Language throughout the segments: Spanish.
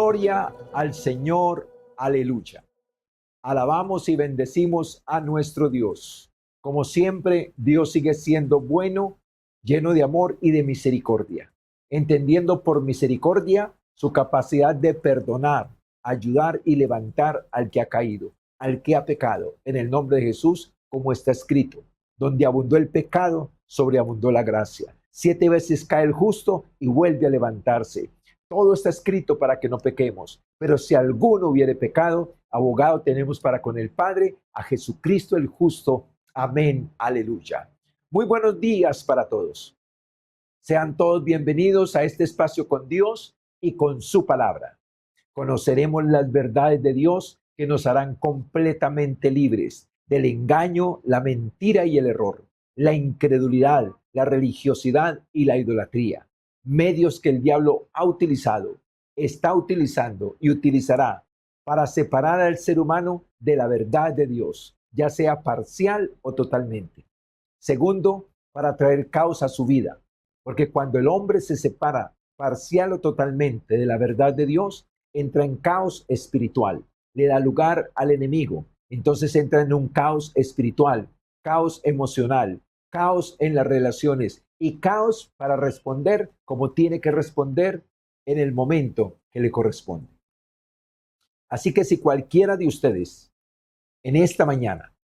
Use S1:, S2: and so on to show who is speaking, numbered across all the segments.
S1: Gloria al Señor, aleluya. Alabamos y bendecimos a nuestro Dios. Como siempre, Dios sigue siendo bueno, lleno de amor y de misericordia, entendiendo por misericordia su capacidad de perdonar, ayudar y levantar al que ha caído, al que ha pecado, en el nombre de Jesús, como está escrito: donde abundó el pecado, sobreabundó la gracia. 7 veces cae el justo y vuelve a levantarse. Todo está escrito para que no pequemos. Pero si alguno hubiere pecado, abogado tenemos para con el Padre, a Jesucristo el justo. Amén. Aleluya. Muy buenos días para todos. Sean todos bienvenidos a este espacio con Dios y con su palabra. Conoceremos las verdades de Dios que nos harán completamente libres del engaño, la mentira y el error, la incredulidad, la religiosidad y la idolatría. Medios que el diablo ha utilizado, está utilizando y utilizará para separar al ser humano de la verdad de Dios, ya sea parcial o totalmente. Segundo, para traer caos a su vida, porque cuando el hombre se separa parcial o totalmente de la verdad de Dios, entra en caos espiritual, le da lugar al enemigo. Entonces entra en un caos espiritual, caos emocional, caos en las relaciones y caos para responder como tiene que responder en el momento que le corresponde. Así que si cualquiera de ustedes en esta mañana,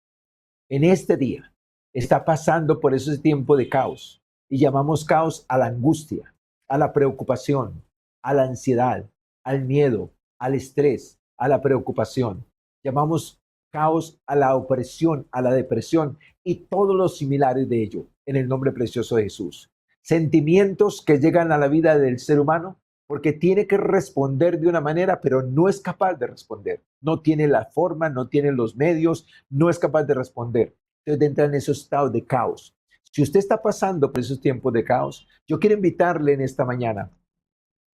S1: en este día, está pasando por ese tiempo de caos, y llamamos caos a la angustia, a la preocupación, a la ansiedad, al miedo, al estrés, a la preocupación. Llamamos caos a la opresión, a la depresión y todos los similares de ello, en el nombre precioso de Jesús. Sentimientos que llegan a la vida del ser humano porque tiene que responder de una manera, pero no es capaz de responder. No tiene la forma, no tiene los medios, no es capaz de responder. Entonces entra en esos estados de caos. Si usted está pasando por esos tiempos de caos, yo quiero invitarle en esta mañana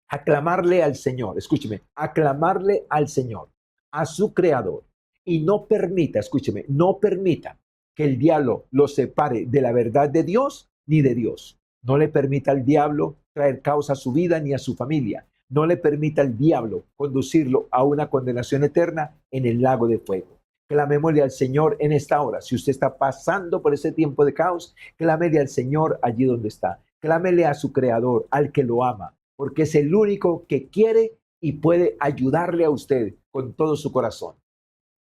S1: a clamarle al Señor, escúcheme, a clamarle al Señor, a su Creador, y no permita, escúcheme, no permita que el diablo lo separe de la verdad de Dios ni de Dios. No le permita al diablo traer caos a su vida ni a su familia. No le permita al diablo conducirlo a una condenación eterna en el lago de fuego. Clamémosle al Señor en esta hora. Si usted está pasando por ese tiempo de caos, clámele al Señor allí donde está. Clámele a su Creador, al que lo ama, porque es el único que quiere y puede ayudarle a usted con todo su corazón.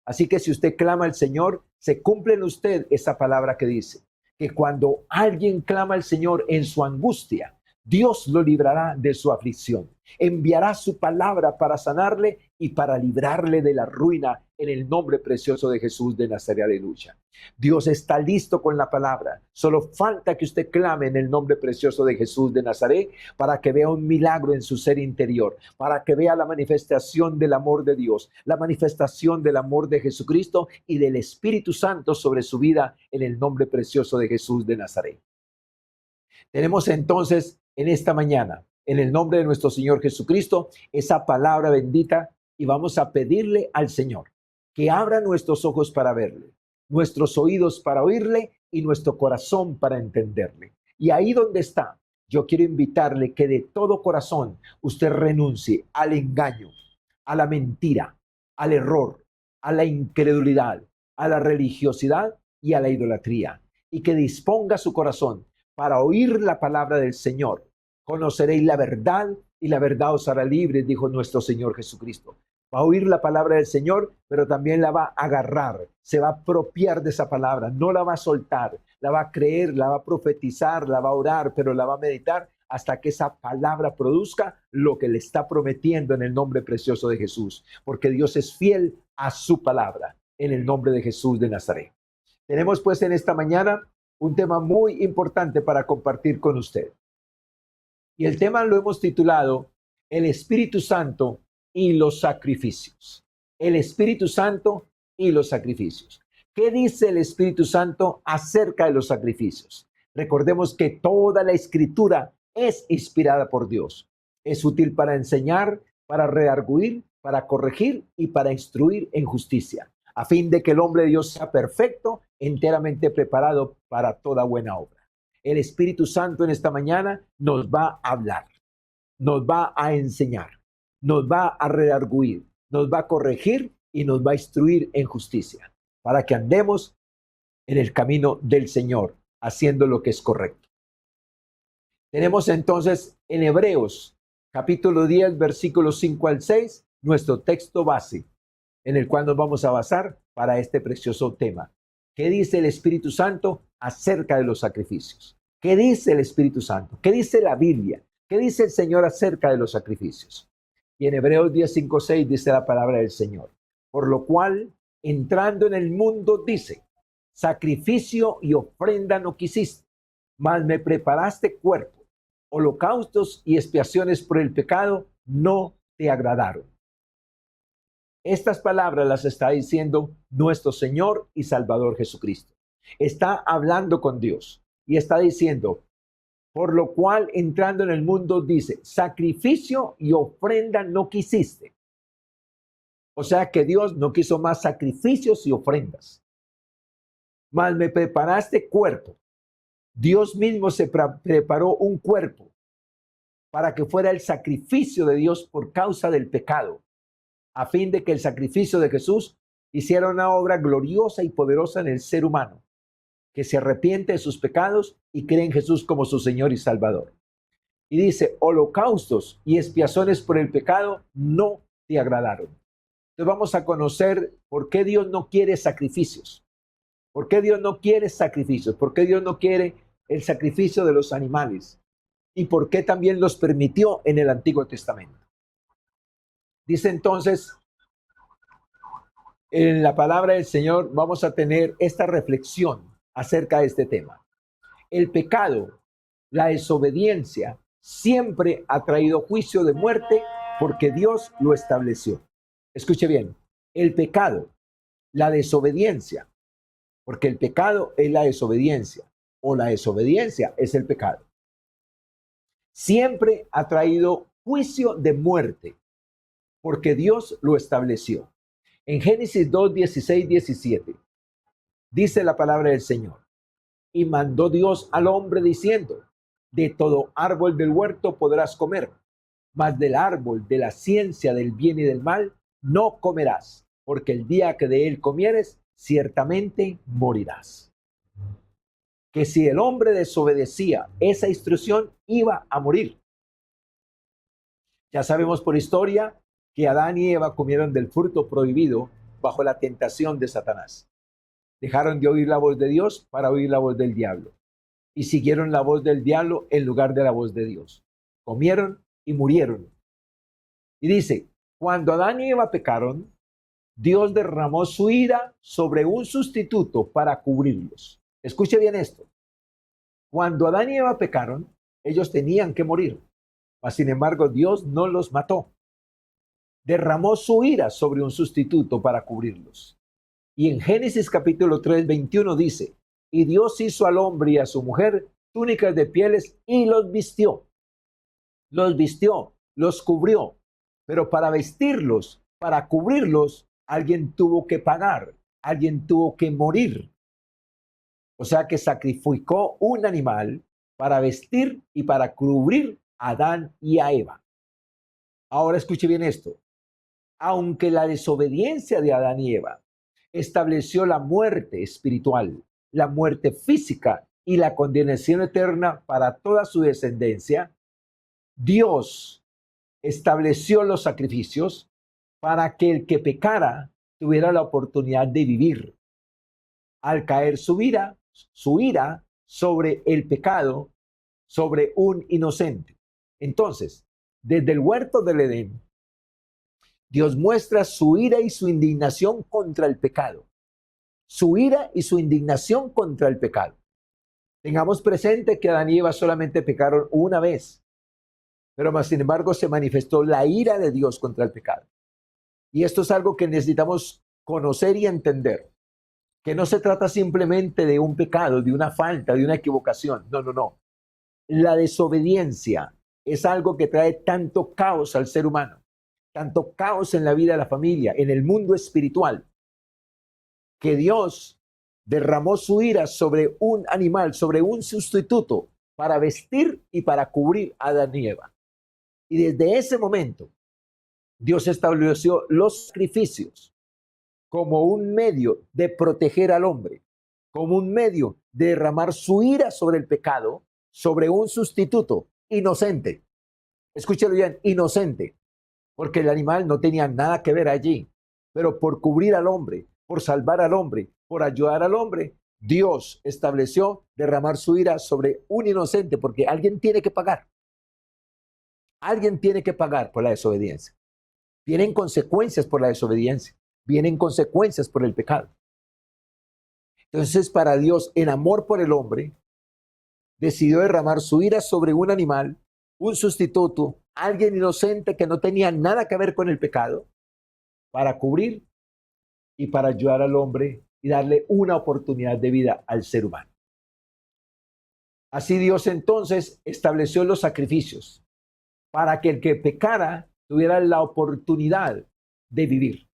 S1: Así que si usted clama al Señor, se cumple en usted esa palabra que dice, que cuando alguien clama al Señor en su angustia, Dios lo librará de su aflicción. Enviará su palabra para sanarle y para librarle de la ruina en el nombre precioso de Jesús de Nazaret. Aleluya. Dios está listo con la palabra. Solo falta que usted clame en el nombre precioso de Jesús de Nazaret para que vea un milagro en su ser interior, para que vea la manifestación del amor de Dios, la manifestación del amor de Jesucristo y del Espíritu Santo sobre su vida en el nombre precioso de Jesús de Nazaret. Tenemos entonces en esta mañana, en el nombre de nuestro Señor Jesucristo, esa palabra bendita y vamos a pedirle al Señor que abra nuestros ojos para verle, nuestros oídos para oírle y nuestro corazón para entenderle. Y ahí donde está, yo quiero invitarle que de todo corazón usted renuncie al engaño, a la mentira, al error, a la incredulidad, a la religiosidad y a la idolatría, y que disponga su corazón para oír la palabra del Señor. Conoceréis la verdad y la verdad os hará libres, dijo nuestro Señor Jesucristo. Va a oír la palabra del Señor, pero también la va a agarrar, se va a apropiar de esa palabra, no la va a soltar, la va a creer, la va a profetizar, la va a orar, pero la va a meditar hasta que esa palabra produzca lo que le está prometiendo en el nombre precioso de Jesús, porque Dios es fiel a su palabra, en el nombre de Jesús de Nazaret. Tenemos pues en esta mañana un tema muy importante para compartir con usted. Y el tema lo hemos titulado El Espíritu Santo y los sacrificios. El Espíritu Santo y los sacrificios. ¿Qué dice el Espíritu Santo acerca de los sacrificios? Recordemos que toda la Escritura es inspirada por Dios. Es útil para enseñar, para redarguir, para corregir y para instruir en justicia, a fin de que el hombre de Dios sea perfecto, enteramente preparado para toda buena obra. El Espíritu Santo en esta mañana nos va a hablar, nos va a enseñar, nos va a redarguir, nos va a corregir y nos va a instruir en justicia, para que andemos en el camino del Señor, haciendo lo que es correcto. Tenemos entonces en Hebreos, capítulo 10, versículos 5 al 6, nuestro texto base, en el cual nos vamos a basar para este precioso tema. ¿Qué dice el Espíritu Santo acerca de los sacrificios? ¿Qué dice el Espíritu Santo? ¿Qué dice la Biblia? ¿Qué dice el Señor acerca de los sacrificios? Y en Hebreos 10, 5, 6 dice la palabra del Señor. Por lo cual, entrando en el mundo, dice, sacrificio y ofrenda no quisiste, mas me preparaste cuerpo. Holocaustos y expiaciones por el pecado no te agradaron. Estas palabras las está diciendo nuestro Señor y Salvador Jesucristo. Está hablando con Dios y está diciendo, por lo cual entrando en el mundo dice, sacrificio y ofrenda no quisiste. O sea que Dios no quiso más sacrificios y ofrendas. Mas me preparaste cuerpo. Dios mismo se preparó un cuerpo para que fuera el sacrificio de Dios por causa del pecado, a fin de que el sacrificio de Jesús hiciera una obra gloriosa y poderosa en el ser humano, que se arrepiente de sus pecados y cree en Jesús como su Señor y Salvador. Y dice, holocaustos y expiaciones por el pecado no te agradaron. Entonces vamos a conocer por qué Dios no quiere sacrificios. ¿Por qué Dios no quiere sacrificios? ¿Por qué Dios no quiere el sacrificio de los animales? ¿Y por qué también los permitió en el Antiguo Testamento? Dice entonces, en la palabra del Señor vamos a tener esta reflexión acerca de este tema. El pecado, la desobediencia, siempre ha traído juicio de muerte porque Dios lo estableció. Escuche bien, el pecado, la desobediencia, porque el pecado es la desobediencia o la desobediencia es el pecado. Siempre ha traído juicio de muerte porque Dios lo estableció. En Génesis 2, 16, 17 dice la palabra del Señor. Y mandó Dios al hombre diciendo, de todo árbol del huerto podrás comer, mas del árbol de la ciencia del bien y del mal no comerás, porque el día que de él comieres, ciertamente morirás. Que si el hombre desobedecía esa instrucción, iba a morir. Ya sabemos por historia que Adán y Eva comieron del fruto prohibido bajo la tentación de Satanás. Dejaron de oír la voz de Dios para oír la voz del diablo. Y siguieron la voz del diablo en lugar de la voz de Dios. Comieron y murieron. Y dice, cuando Adán y Eva pecaron, Dios derramó su ira sobre un sustituto para cubrirlos. Escuche bien esto. Cuando Adán y Eva pecaron, ellos tenían que morir. Mas, sin embargo, Dios no los mató. Derramó su ira sobre un sustituto para cubrirlos. Y en Génesis capítulo 3, 21 dice, y Dios hizo al hombre y a su mujer túnicas de pieles y los vistió. Los vistió, los cubrió. Pero para vestirlos, para cubrirlos, alguien tuvo que pagar, alguien tuvo que morir. O sea que sacrificó un animal para vestir y para cubrir a Adán y a Eva. Ahora escuche bien esto. Aunque la desobediencia de Adán y Eva estableció la muerte espiritual, la muerte física y la condenación eterna para toda su descendencia, Dios estableció los sacrificios para que el que pecara tuviera la oportunidad de vivir. Al caer su ira sobre el pecado, sobre un inocente. Entonces, desde el huerto del Edén, Dios muestra su ira y su indignación contra el pecado. Su ira y su indignación contra el pecado. Tengamos presente que Adán y Eva solamente pecaron una vez, pero más sin embargo se manifestó la ira de Dios contra el pecado. Y esto es algo que necesitamos conocer y entender, que no se trata simplemente de un pecado, de una falta, de una equivocación. No, no, no. La desobediencia es algo que trae tanto caos al ser humano, tanto caos en la vida de la familia, en el mundo espiritual, que Dios derramó su ira sobre un animal, sobre un sustituto, para vestir y para cubrir a Adán y Eva. Y desde ese momento, Dios estableció los sacrificios como un medio de proteger al hombre, como un medio de derramar su ira sobre el pecado, sobre un sustituto inocente. Escúchelo bien, inocente, porque el animal no tenía nada que ver allí, pero por cubrir al hombre, por salvar al hombre, por ayudar al hombre, Dios estableció derramar su ira sobre un inocente, porque alguien tiene que pagar. Alguien tiene que pagar por la desobediencia. Vienen consecuencias por la desobediencia, vienen consecuencias por el pecado. Entonces, para Dios, en amor por el hombre, decidió derramar su ira sobre un animal, un sustituto, alguien inocente que no tenía nada que ver con el pecado, para cubrir y para ayudar al hombre y darle una oportunidad de vida al ser humano. Así Dios entonces estableció los sacrificios para que el que pecara tuviera la oportunidad de vivir.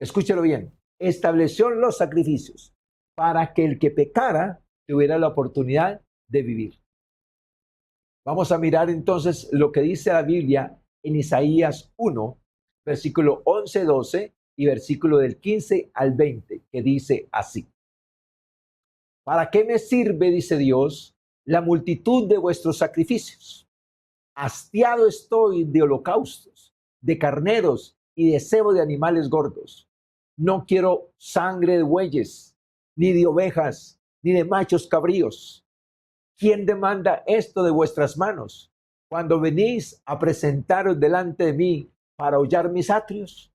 S1: Escúchelo bien, estableció los sacrificios para que el que pecara tuviera la oportunidad de vivir. Vamos a mirar entonces lo que dice la Biblia en Isaías 1, versículo 11-12 y versículo del 15 al 20, que dice así. ¿Para qué me sirve, dice Dios, la multitud de vuestros sacrificios? Hastiado estoy de holocaustos, de carneros y de cebo de animales gordos. No quiero sangre de bueyes, ni de ovejas, ni de machos cabríos. ¿Quién demanda esto de vuestras manos cuando venís a presentaros delante de mí para hollar mis atrios?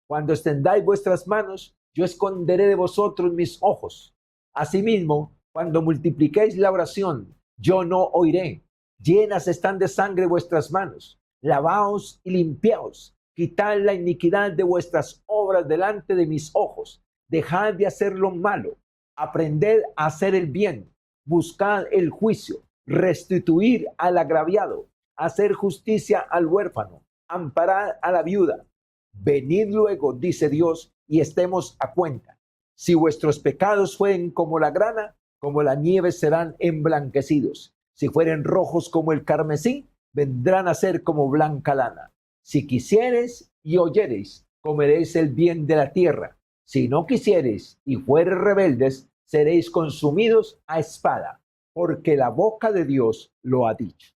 S1: Cuando extendáis vuestras manos, yo esconderé de vosotros mis ojos. Asimismo, cuando multipliquéis la oración, yo no oiré. Llenas están de sangre vuestras manos. Lavaos y limpiaos. Quitad la iniquidad de vuestras obras delante de mis ojos. Dejad de hacer lo malo. Aprended a hacer el bien. Buscad el juicio. Restituir al agraviado. Hacer justicia al huérfano. Amparad a la viuda. Venid luego, dice Dios, y estemos a cuenta. Si vuestros pecados fueren como la grana, como la nieve serán emblanquecidos. Si fueren rojos como el carmesí, vendrán a ser como blanca lana. Si quisiereis y oyereis, comeréis el bien de la tierra. Si no quisiereis y fuereis rebeldes, seréis consumidos a espada, porque la boca de Dios lo ha dicho.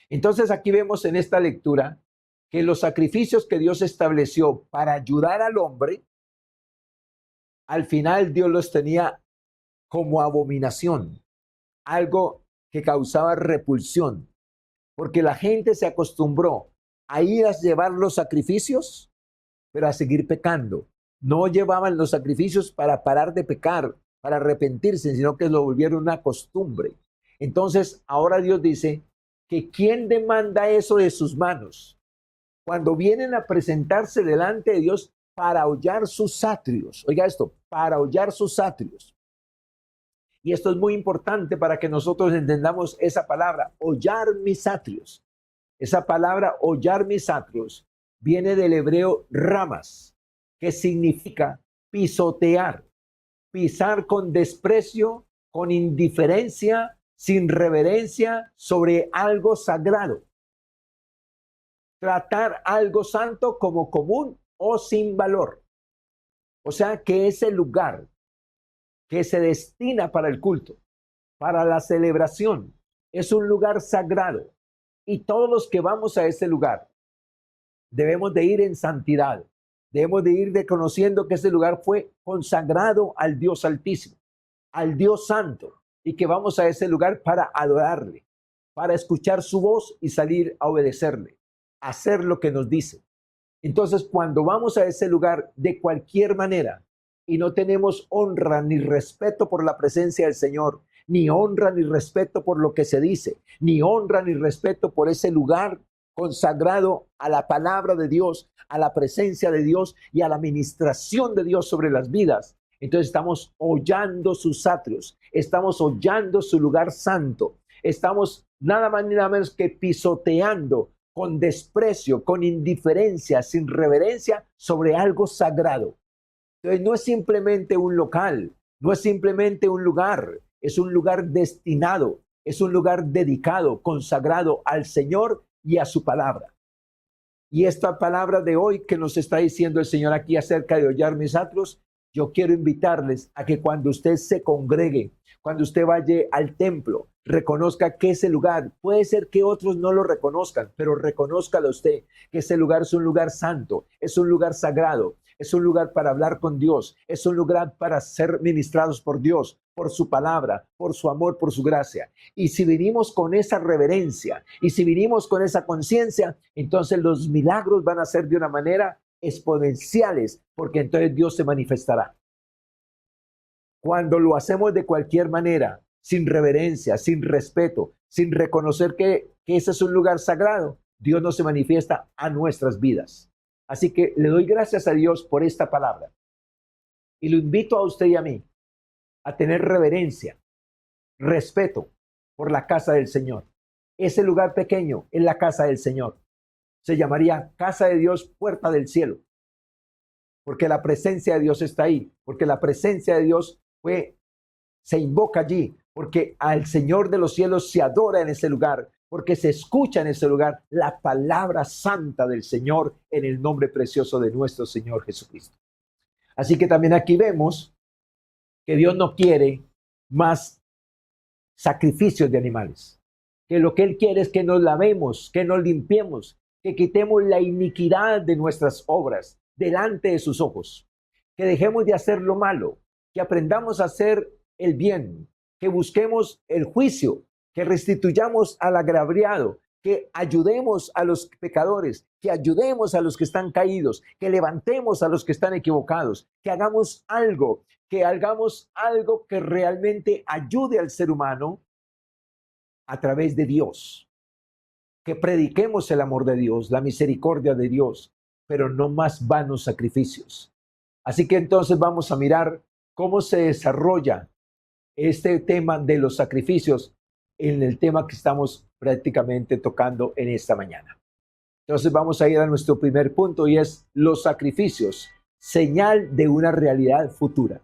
S1: Entonces aquí vemos en esta lectura que los sacrificios que Dios estableció para ayudar al hombre, al final Dios los tenía como abominación, algo que causaba repulsión, porque la gente se acostumbró a ir a llevar los sacrificios, pero a seguir pecando. No llevaban los sacrificios para parar de pecar, para arrepentirse, sino que lo volvieron una costumbre. Entonces, ahora Dios dice que ¿quién demanda eso de sus manos? Cuando vienen a presentarse delante de Dios para hollar sus atrios. Oiga esto, para hollar sus atrios. Y esto es muy importante para que nosotros entendamos esa palabra, hollar mis atrios. Esa palabra, hollar mis atrios, viene del hebreo ramas, que significa pisotear, pisar con desprecio, con indiferencia, sin reverencia sobre algo sagrado. Tratar algo santo como común o sin valor. O sea que ese lugar que se destina para el culto, para la celebración, es un lugar sagrado. Y todos los que vamos a ese lugar debemos de ir en santidad. Debemos de ir reconociendo que ese lugar fue consagrado al Dios Altísimo, al Dios Santo, y que vamos a ese lugar para adorarle, para escuchar su voz y salir a obedecerle, hacer lo que nos dice. Entonces, cuando vamos a ese lugar de cualquier manera y no tenemos honra ni respeto por la presencia del Señor, ni honra ni respeto por lo que se dice, ni honra ni respeto por ese lugar consagrado a la palabra de Dios, a la presencia de Dios y a la administración de Dios sobre las vidas, entonces estamos hollando sus atrios, estamos hollando su lugar santo, estamos nada más ni nada menos que pisoteando con desprecio, con indiferencia, sin reverencia sobre algo sagrado. Entonces no es simplemente un local, no es simplemente un lugar, es un lugar destinado, es un lugar dedicado, consagrado al Señor y a su palabra. Y esta palabra de hoy que nos está diciendo el Señor aquí acerca de hollar mis atrios, yo quiero invitarles a que cuando usted se congregue, cuando usted vaya al templo, reconozca que ese lugar, puede ser que otros no lo reconozcan, pero reconózcalo usted, que ese lugar es un lugar santo, es un lugar sagrado, es un lugar para hablar con Dios, es un lugar para ser ministrados por Dios, por su palabra, por su amor, por su gracia. Y si vinimos con esa reverencia y si vinimos con esa conciencia, entonces los milagros van a ser de una manera exponenciales, porque entonces Dios se manifestará. Cuando lo hacemos de cualquier manera, sin reverencia, sin respeto, sin reconocer que ese es un lugar sagrado, Dios no se manifiesta a nuestras vidas. Así que le doy gracias a Dios por esta palabra. Y lo invito a usted y a mí a tener reverencia, respeto por la casa del Señor. Ese lugar pequeño es la casa del Señor. Se llamaría casa de Dios, puerta del cielo. Porque la presencia de Dios está ahí. Porque la presencia de Dios se invoca allí. Porque al Señor de los cielos se adora en ese lugar. Porque se escucha en ese lugar la palabra santa del Señor en el nombre precioso de nuestro Señor Jesucristo. Así que también aquí vemos que Dios no quiere más sacrificios de animales. Que lo que Él quiere es que nos lavemos, que nos limpiemos, que quitemos la iniquidad de nuestras obras delante de sus ojos, que dejemos de hacer lo malo, que aprendamos a hacer el bien, que busquemos el juicio, que restituyamos al agraviado, que ayudemos a los pecadores, que ayudemos a los que están caídos, que levantemos a los que están equivocados, que hagamos algo que realmente ayude al ser humano a través de Dios, que prediquemos el amor de Dios, la misericordia de Dios, pero no más vanos sacrificios. Así que entonces vamos a mirar cómo se desarrolla este tema de los sacrificios en el tema que estamos prácticamente tocando en esta mañana. Entonces vamos a ir a nuestro primer punto y es los sacrificios, señal de una realidad futura.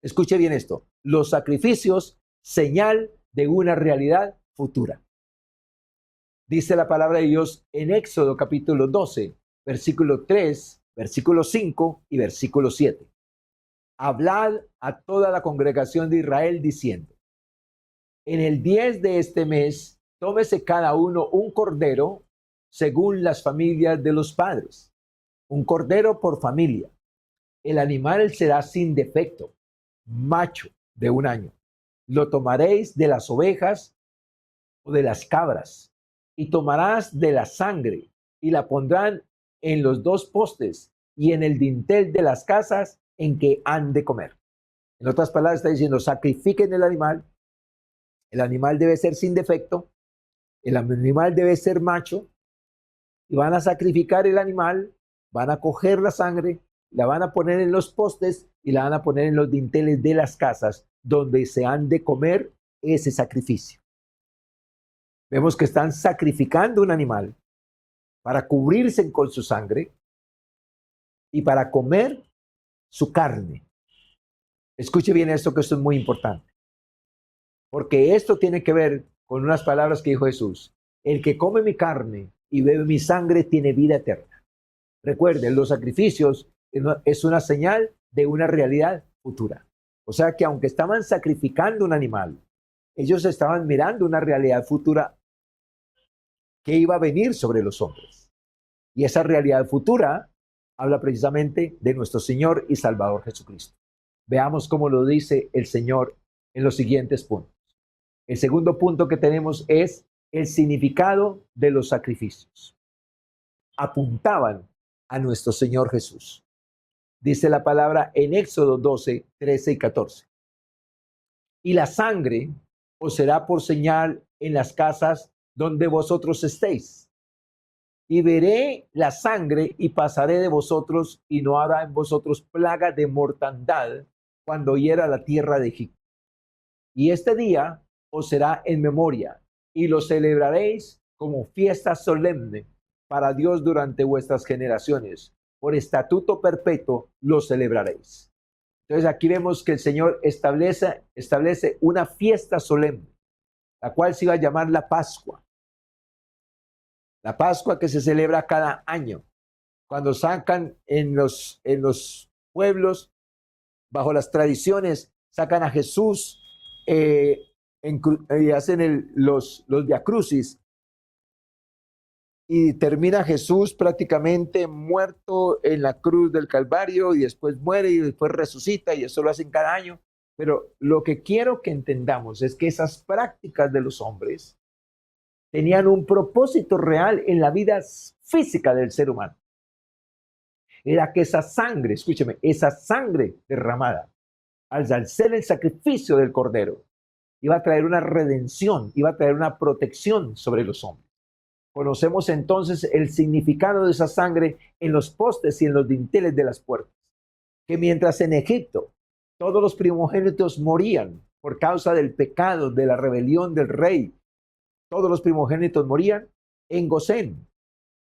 S1: Escuche bien esto, los sacrificios, señal de una realidad futura. Dice la palabra de Dios en Éxodo capítulo 12, versículo 3, versículo 5 y versículo 7. Hablad a toda la congregación de Israel diciendo, en el 10 de este mes, tómese cada uno un cordero según las familias de los padres, un cordero por familia. El animal será sin defecto, macho de 1 año. Lo tomaréis de las ovejas o de las cabras, y tomarás de la sangre, y la pondrán en los 2 postes y en el dintel de las casas en que han de comer. En otras palabras, está diciendo, sacrifiquen el animal debe ser sin defecto, el animal debe ser macho, y van a sacrificar el animal, van a coger la sangre, la van a poner en los postes y la van a poner en los dinteles de las casas donde se han de comer ese sacrificio. Vemos que están sacrificando un animal para cubrirse con su sangre y para comer su carne. Escuche bien esto, que esto es muy importante. Porque esto tiene que ver con unas palabras que dijo Jesús. El que come mi carne y bebe mi sangre tiene vida eterna. Recuerden, los sacrificios es una señal de una realidad futura. O sea que aunque estaban sacrificando un animal, ellos estaban mirando una realidad futura que iba a venir sobre los hombres. Y esa realidad futura habla precisamente de nuestro Señor y Salvador Jesucristo. Veamos cómo lo dice el Señor en los siguientes puntos. El segundo punto que tenemos es el significado de los sacrificios. Apuntaban a nuestro Señor Jesús. Dice la palabra en Éxodo 12, 13 y 14. Y la sangre os será por señal en las casas donde vosotros estéis. Y veré la sangre y pasaré de vosotros, y no habrá en vosotros plaga de mortandad cuando hiera la tierra de Egipto. Y este día os será en memoria, y lo celebraréis como fiesta solemne para Dios durante vuestras generaciones. Por estatuto perpetuo lo celebraréis. Entonces aquí vemos que el Señor establece una fiesta solemne, la cual se iba a llamar la Pascua. La Pascua que se celebra cada año, cuando sacan en los pueblos, bajo las tradiciones, sacan a Jesús y hacen los viacrucis, y termina Jesús prácticamente muerto en la cruz del Calvario y después muere y después resucita, y eso lo hacen cada año. Pero lo que quiero que entendamos es que esas prácticas de los hombres tenían un propósito real en la vida física del ser humano. Era que esa sangre, escúcheme, esa sangre derramada, al ser el sacrificio del Cordero, iba a traer una redención, iba a traer una protección sobre los hombres. Conocemos entonces el significado de esa sangre en los postes y en los dinteles de las puertas. Que mientras en Egipto todos los primogénitos morían por causa del pecado, de la rebelión del rey, todos los primogénitos morían, en Gosén,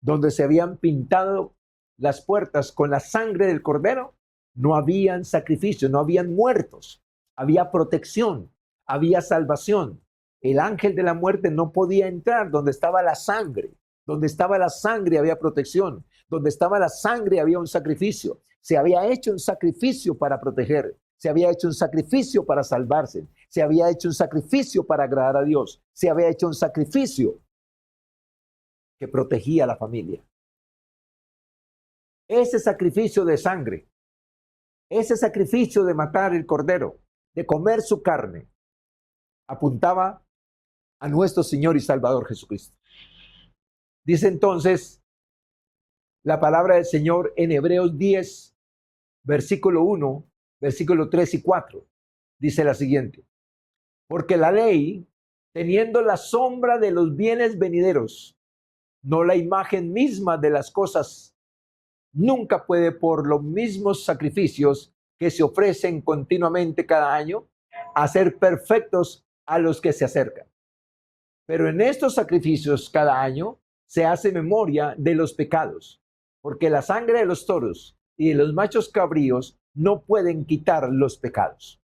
S1: donde se habían pintado las puertas con la sangre del Cordero, no habían sacrificios, no habían muertos, había protección, había salvación. El ángel de la muerte no podía entrar donde estaba la sangre. Donde estaba la sangre había protección. Donde estaba la sangre había un sacrificio. Se había hecho un sacrificio para proteger. Se había hecho un sacrificio para salvarse. Se había hecho un sacrificio para agradar a Dios. Se había hecho un sacrificio que protegía a la familia. Ese sacrificio de sangre, ese sacrificio de matar el cordero, de comer su carne, apuntaba a nuestro Señor y Salvador Jesucristo. Dice entonces la palabra del Señor en Hebreos 10, versículo 1, versículo 3 y 4. Dice la siguiente: porque la ley, teniendo la sombra de los bienes venideros, no la imagen misma de las cosas, nunca puede, por los mismos sacrificios que se ofrecen continuamente cada año, hacer perfectos a los que se acercan. Pero en estos sacrificios cada año se hace memoria de los pecados, porque la sangre de los toros y de los machos cabríos no pueden quitar los pecados.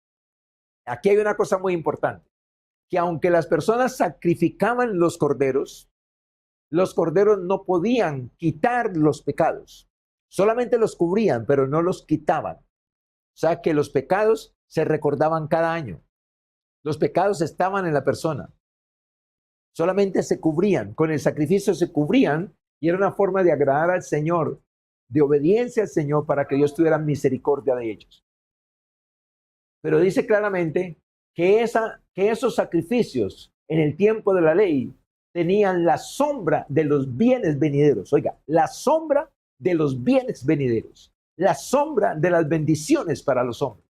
S1: Aquí hay una cosa muy importante, que aunque las personas sacrificaban los corderos no podían quitar los pecados. Solamente los cubrían, pero no los quitaban. O sea que los pecados se recordaban cada año. Los pecados estaban en la persona. Solamente se cubrían, con el sacrificio se cubrían, y era una forma de agradar al Señor, de obediencia al Señor, para que Dios tuviera misericordia de ellos. Pero dice claramente que esos sacrificios en el tiempo de la ley tenían la sombra de los bienes venideros. Oiga, la sombra de los bienes venideros, la sombra de las bendiciones para los hombres.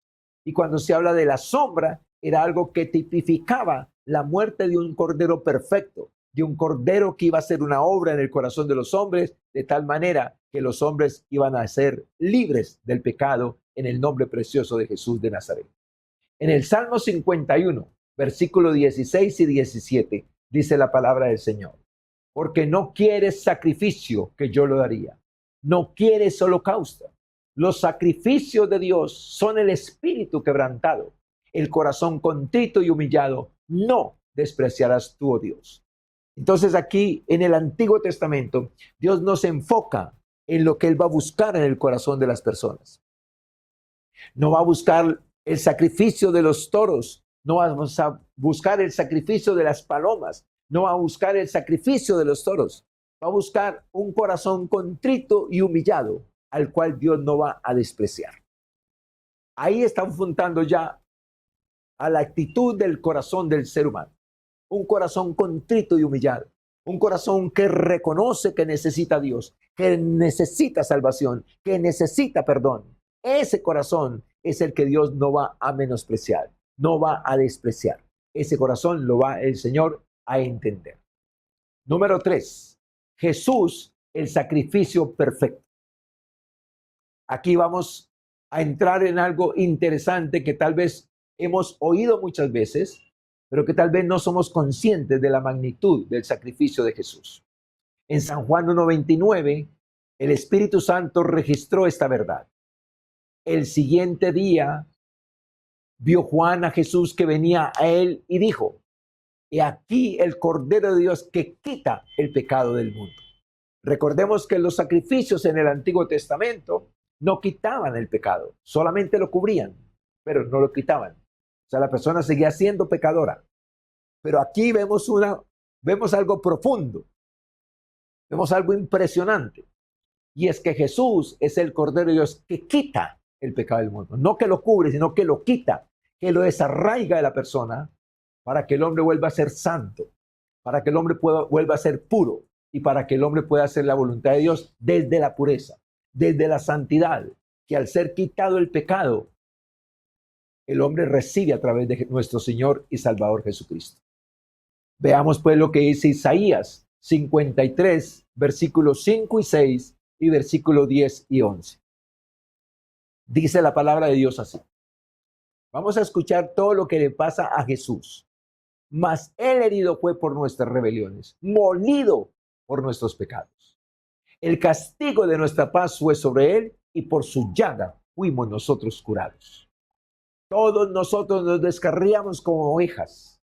S1: Y cuando se habla de la sombra, era algo que tipificaba la muerte de un cordero perfecto, de un cordero que iba a hacer una obra en el corazón de los hombres, de tal manera que los hombres iban a ser libres del pecado en el nombre precioso de Jesús de Nazaret. En el Salmo 51, versículo 16 y 17, dice la palabra del Señor: porque no quieres sacrificio, que yo lo daría. No quieres holocausto. Los sacrificios de Dios son el espíritu quebrantado, el corazón contrito y humillado. No despreciarás tú, oh Dios. Entonces aquí en el Antiguo Testamento, Dios nos enfoca en lo que Él va a buscar en el corazón de las personas. No va a buscar el sacrificio de los toros, no vamos a buscar el sacrificio de las palomas, no va a buscar el sacrificio de los toros, va a buscar un corazón contrito y humillado, al cual Dios no va a despreciar. Ahí están apuntando ya a la actitud del corazón del ser humano. Un corazón contrito y humillado. Un corazón que reconoce que necesita a Dios, que necesita salvación, que necesita perdón. Ese corazón es el que Dios no va a menospreciar, no va a despreciar. Ese corazón lo va el Señor a entender. Número 3. Jesús, el sacrificio perfecto. Aquí vamos a entrar en algo interesante que tal vez hemos oído muchas veces, pero que tal vez no somos conscientes de la magnitud del sacrificio de Jesús. En San Juan 1:29, el Espíritu Santo registró esta verdad. El siguiente día vio Juan a Jesús que venía a él y dijo: he aquí el Cordero de Dios que quita el pecado del mundo. Recordemos que los sacrificios en el Antiguo Testamento no quitaban el pecado, solamente lo cubrían, pero no lo quitaban. O sea, la persona seguía siendo pecadora. Pero aquí vemos algo profundo, vemos algo impresionante. Y es que Jesús es el Cordero de Dios que quita el pecado del mundo. No que lo cubre, sino que lo quita, que lo desarraiga de la persona para que el hombre vuelva a ser santo, para que el hombre vuelva a ser puro y para que el hombre pueda hacer la voluntad de Dios desde la pureza, desde la santidad, que al ser quitado el pecado, el hombre recibe a través de nuestro Señor y Salvador Jesucristo. Veamos pues lo que dice Isaías 53, versículos 5 y 6 y versículos 10 y 11. Dice la palabra de Dios así. Vamos a escuchar todo lo que le pasa a Jesús. Mas él herido fue por nuestras rebeliones, molido por nuestros pecados. El castigo de nuestra paz fue sobre él y por su llaga fuimos nosotros curados. Todos nosotros nos descarriamos como ovejas,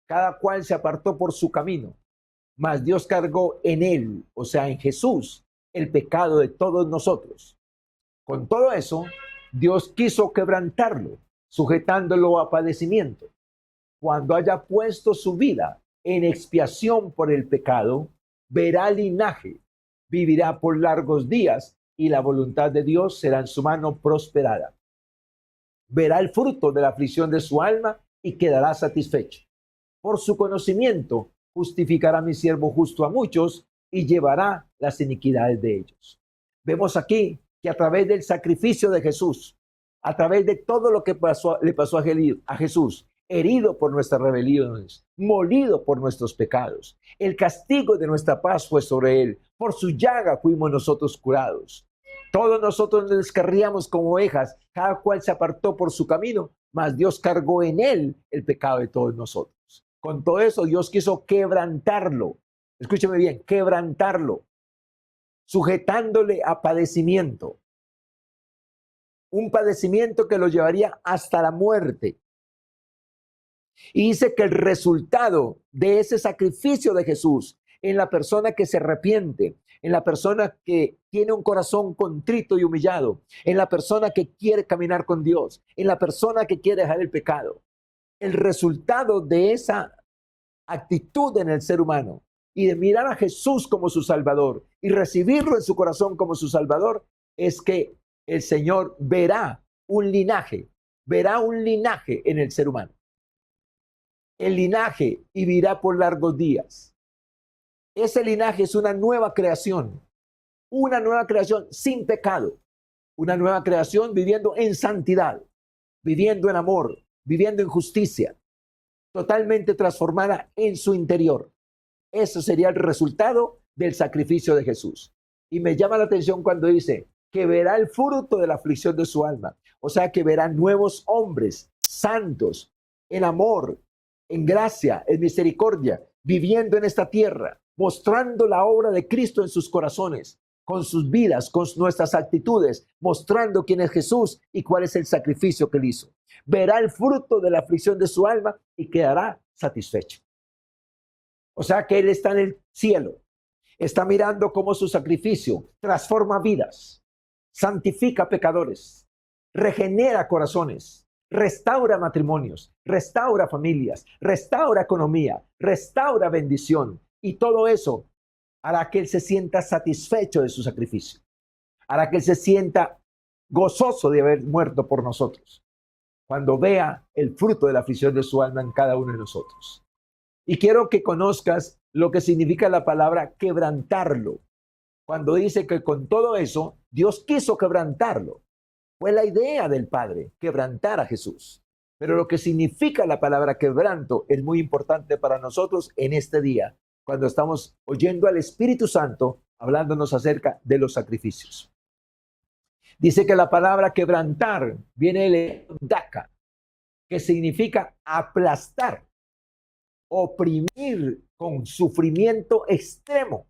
S1: cada cual se apartó por su camino, mas Dios cargó en él, o sea, en Jesús, el pecado de todos nosotros. Con todo eso, Dios quiso quebrantarlo, sujetándolo a padecimiento. Cuando haya puesto su vida en expiación por el pecado, verá linaje, vivirá por largos días y la voluntad de Dios será en su mano prosperada. Verá el fruto de la aflicción de su alma y quedará satisfecho. Por su conocimiento justificará a mi siervo justo a muchos y llevará las iniquidades de ellos. Vemos aquí que a través del sacrificio de Jesús, a través de todo lo que le pasó a Jesús, herido por nuestras rebeliones, molido por nuestros pecados, el castigo de nuestra paz fue sobre él, por su llaga fuimos nosotros curados. Todos nosotros nos descarriamos como ovejas, cada cual se apartó por su camino, mas Dios cargó en él el pecado de todos nosotros. Con todo eso, Dios quiso quebrantarlo. Escúcheme bien, quebrantarlo, sujetándole a padecimiento. Un padecimiento que lo llevaría hasta la muerte. Y dice que el resultado de ese sacrificio de Jesús en la persona que se arrepiente, en la persona que tiene un corazón contrito y humillado, en la persona que quiere caminar con Dios, en la persona que quiere dejar el pecado. El resultado de esa actitud en el ser humano y de mirar a Jesús como su Salvador y recibirlo en su corazón como su Salvador es que el Señor verá un linaje en el ser humano. El linaje y vivirá por largos días. Ese linaje es una nueva creación sin pecado, una nueva creación viviendo en santidad, viviendo en amor, viviendo en justicia, totalmente transformada en su interior. Eso sería el resultado del sacrificio de Jesús. Y me llama la atención cuando dice que verá el fruto de la aflicción de su alma. O sea, que verá nuevos hombres santos, en amor, en gracia, en misericordia, viviendo en esta tierra, mostrando la obra de Cristo en sus corazones, con sus vidas, con nuestras actitudes, mostrando quién es Jesús y cuál es el sacrificio que él hizo. Verá el fruto de la aflicción de su alma y quedará satisfecho. O sea que él está en el cielo, está mirando cómo su sacrificio transforma vidas, santifica pecadores, regenera corazones, restaura matrimonios, restaura familias, restaura economía, restaura bendición. Y todo eso hará que él se sienta satisfecho de su sacrificio, hará que él se sienta gozoso de haber muerto por nosotros, cuando vea el fruto de la aflicción de su alma en cada uno de nosotros. Y quiero que conozcas lo que significa la palabra quebrantarlo. Cuando dice que con todo eso, Dios quiso quebrantarlo. Fue la idea del Padre, quebrantar a Jesús. Pero lo que significa la palabra quebranto es muy importante para nosotros en este día, cuando estamos oyendo al Espíritu Santo hablándonos acerca de los sacrificios. Dice que la palabra quebrantar viene de daca, que significa aplastar, oprimir con sufrimiento extremo,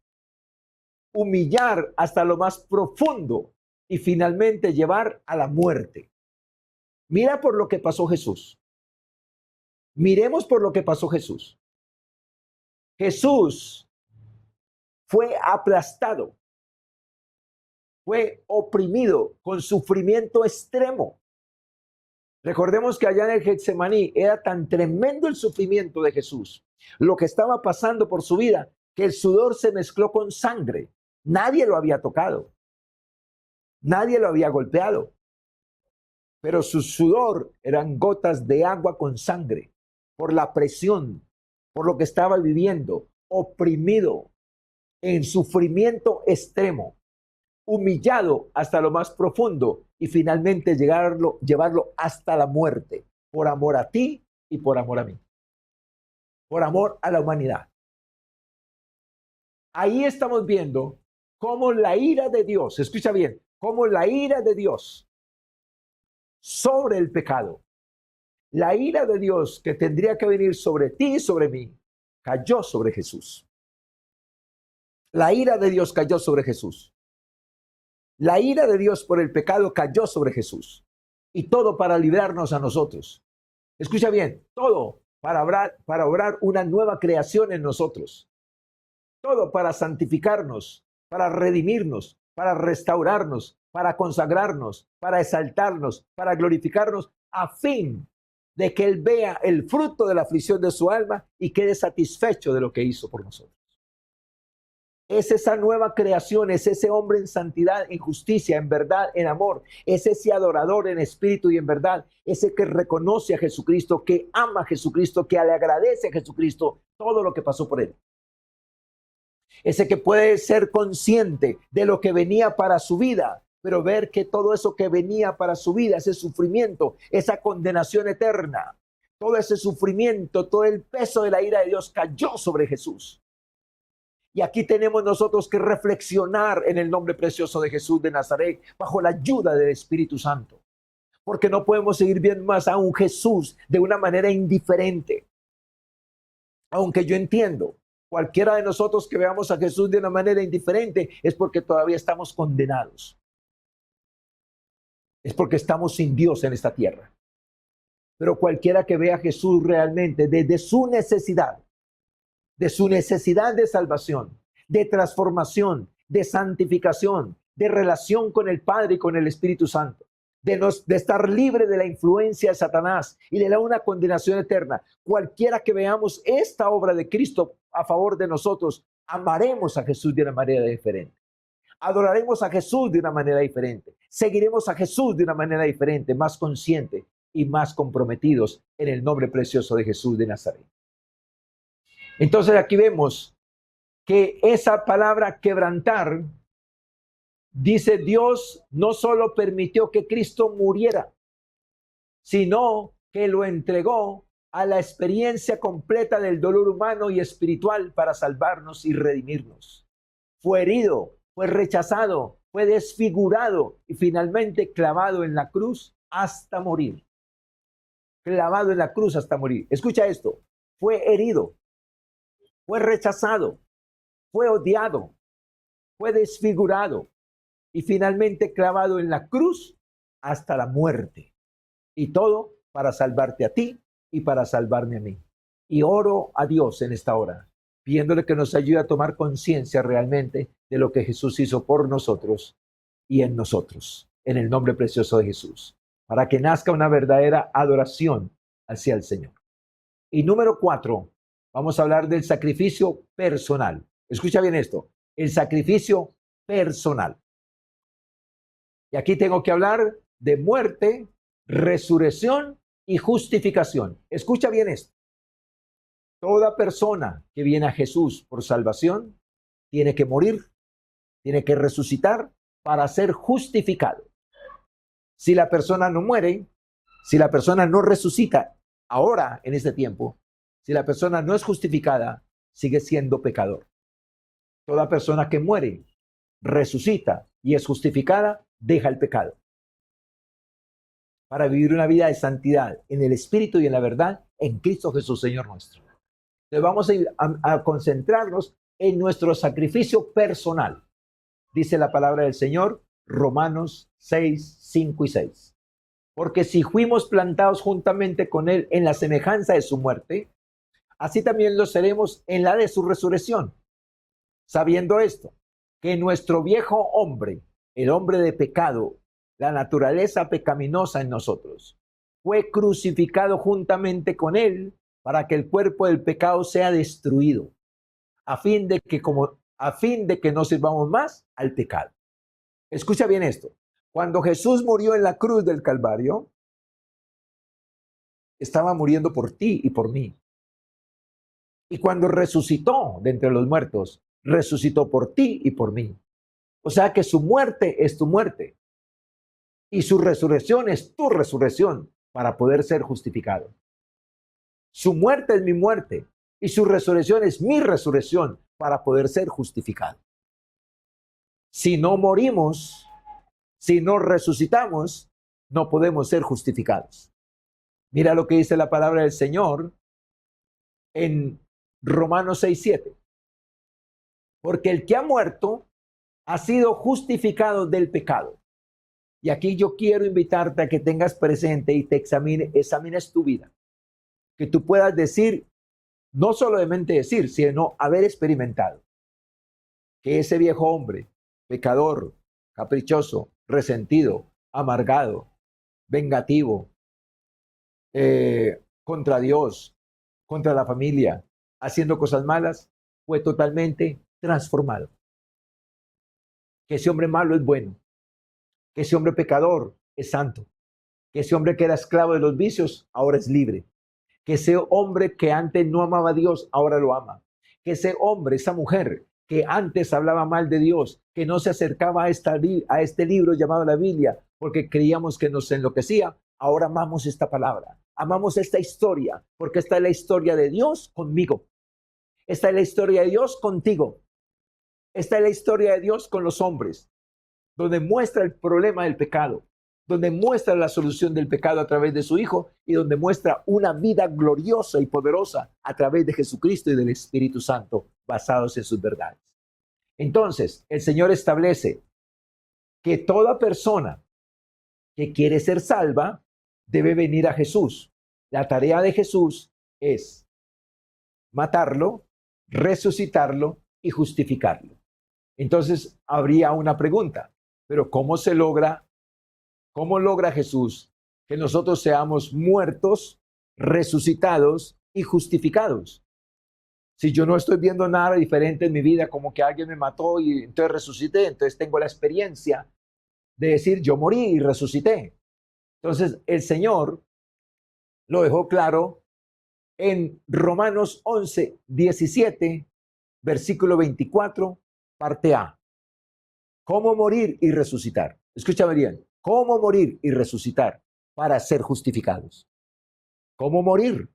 S1: humillar hasta lo más profundo y finalmente llevar a la muerte. Mira por lo que pasó Jesús. Miremos por lo que pasó Jesús. Jesús fue aplastado, fue oprimido con sufrimiento extremo. Recordemos que allá en el Getsemaní era tan tremendo el sufrimiento de Jesús, lo que estaba pasando por su vida, que el sudor se mezcló con sangre. Nadie lo había tocado, nadie lo había golpeado, pero su sudor eran gotas de agua con sangre, por la presión, por lo que estaba viviendo, oprimido, en sufrimiento extremo, humillado hasta lo más profundo y finalmente llevarlo hasta la muerte, por amor a ti y por amor a mí, por amor a la humanidad. Ahí estamos viendo cómo la ira de Dios, escucha bien, cómo la ira de Dios sobre el pecado, la ira de Dios que tendría que venir sobre ti y sobre mí, cayó sobre Jesús. La ira de Dios cayó sobre Jesús. La ira de Dios por el pecado cayó sobre Jesús. Y todo para librarnos a nosotros. Escucha bien, todo para obrar una nueva creación en nosotros. Todo para santificarnos, para redimirnos, para restaurarnos, para consagrarnos, para exaltarnos, para glorificarnos, a fin de que Él vea el fruto de la aflicción de su alma y quede satisfecho de lo que hizo por nosotros. Es esa nueva creación, es ese hombre en santidad, en justicia, en verdad, en amor. Es ese adorador en espíritu y en verdad. Ese que reconoce a Jesucristo, que ama a Jesucristo, que le agradece a Jesucristo todo lo que pasó por él. Ese que puede ser consciente de lo que venía para su vida, pero ver que todo eso que venía para su vida, ese sufrimiento, esa condenación eterna, todo ese sufrimiento, todo el peso de la ira de Dios cayó sobre Jesús. Y aquí tenemos nosotros que reflexionar en el nombre precioso de Jesús de Nazaret, bajo la ayuda del Espíritu Santo. Porque no podemos seguir viendo más a un Jesús de una manera indiferente. Aunque yo entiendo, cualquiera de nosotros que veamos a Jesús de una manera indiferente es porque todavía estamos condenados. Es porque estamos sin Dios en esta tierra. Pero cualquiera que vea a Jesús realmente desde su necesidad, de su necesidad de salvación, de transformación, de santificación, de relación con el Padre y con el Espíritu Santo, de estar libre de la influencia de Satanás y de una condenación eterna. Cualquiera que veamos esta obra de Cristo a favor de nosotros, amaremos a Jesús de una manera diferente. Adoraremos a Jesús de una manera diferente. Seguiremos a Jesús de una manera diferente, más consciente y más comprometidos en el nombre precioso de Jesús de Nazaret. Entonces aquí vemos que esa palabra quebrantar, dice Dios, no solo permitió que Cristo muriera, sino que lo entregó a la experiencia completa del dolor humano y espiritual para salvarnos y redimirnos. Fue herido, fue rechazado, fue desfigurado y finalmente clavado en la cruz hasta morir. Clavado en la cruz hasta morir. Escucha esto, fue herido, fue rechazado, fue odiado, fue desfigurado y finalmente clavado en la cruz hasta la muerte. Y todo para salvarte a ti y para salvarme a mí. Y oro a Dios en esta hora, pidiéndole que nos ayude a tomar conciencia realmente de lo que Jesús hizo por nosotros y en nosotros, en el nombre precioso de Jesús, para que nazca una verdadera adoración hacia el Señor. Y número 4, vamos a hablar del sacrificio personal. Escucha bien esto, el sacrificio personal. Y aquí tengo que hablar de muerte, resurrección y justificación. Escucha bien esto. Toda persona que viene a Jesús por salvación tiene que morir, tiene que resucitar para ser justificado. Si la persona no muere, si la persona no resucita ahora en este tiempo, si la persona no es justificada, sigue siendo pecador. Toda persona que muere, resucita y es justificada, deja el pecado para vivir una vida de santidad en el Espíritu y en la verdad en Cristo Jesús, Señor nuestro. Entonces vamos a concentrarnos en nuestro sacrificio personal. Dice la palabra del Señor, Romanos 6, 5 y 6. Porque si fuimos plantados juntamente con Él en la semejanza de su muerte, así también lo seremos en la de su resurrección. sabiendo esto, que nuestro viejo hombre, el hombre de pecado, la naturaleza pecaminosa en nosotros, fue crucificado juntamente con él para que el cuerpo del pecado sea destruido, a fin de que no sirvamos más al pecado. Escucha bien esto. Cuando Jesús murió en la cruz del Calvario, estaba muriendo por ti y por mí. Y cuando resucitó de entre los muertos, resucitó por ti y por mí. O sea que su muerte es tu muerte y su resurrección es tu resurrección para poder ser justificado. Su muerte es mi muerte y su resurrección es mi resurrección para poder ser justificado. Si no morimos, si no resucitamos, no podemos ser justificados. Mira lo que dice la palabra del Señor en Romanos 6:7. Porque el que ha muerto ha sido justificado del pecado. Y aquí yo quiero invitarte a que tengas presente y te examines tu vida. Que tú puedas decir, no solamente decir, sino haber experimentado que ese viejo hombre, pecador, caprichoso, resentido, amargado, vengativo, contra Dios, contra la familia, haciendo cosas malas, fue totalmente transformado. Que ese hombre malo es bueno, que ese hombre pecador es santo, que ese hombre que era esclavo de los vicios ahora es libre, que ese hombre que antes no amaba a Dios ahora lo ama, que ese hombre, esa mujer que antes hablaba mal de Dios, que no se acercaba a este libro llamado la Biblia porque creíamos que nos enloquecía, ahora amamos esta palabra, amamos esta historia, porque esta es la historia de Dios conmigo, esta es la historia de Dios contigo, esta es la historia de Dios con los hombres, donde muestra el problema del pecado, donde muestra la solución del pecado a través de su Hijo y donde muestra una vida gloriosa y poderosa a través de Jesucristo y del Espíritu Santo, basados en sus verdades. Entonces, el Señor establece que toda persona que quiere ser salva debe venir a Jesús. La tarea de Jesús es matarlo, resucitarlo y justificarlo. Entonces, habría una pregunta, pero ¿cómo logra Jesús que nosotros seamos muertos, resucitados y justificados? Si yo no estoy viendo nada diferente en mi vida, como que alguien me mató y entonces resucité, entonces tengo la experiencia de decir yo morí y resucité. Entonces el Señor lo dejó claro en Romanos 11:17, versículo 24, parte A. ¿Cómo morir y resucitar? Escúchame bien. ¿Cómo morir y resucitar para ser justificados? ¿Cómo morir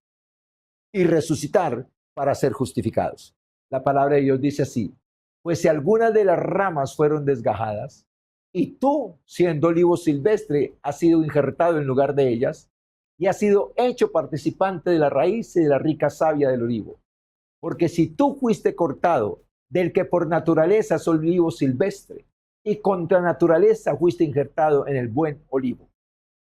S1: y resucitar para ser justificados? La palabra de Dios dice así: pues si algunas de las ramas fueron desgajadas y tú, siendo olivo silvestre, has sido injertado en lugar de ellas y has sido hecho participante de la raíz y de la rica savia del olivo. Porque si tú fuiste cortado del que por naturaleza es olivo silvestre y contra naturaleza fuiste injertado en el buen olivo.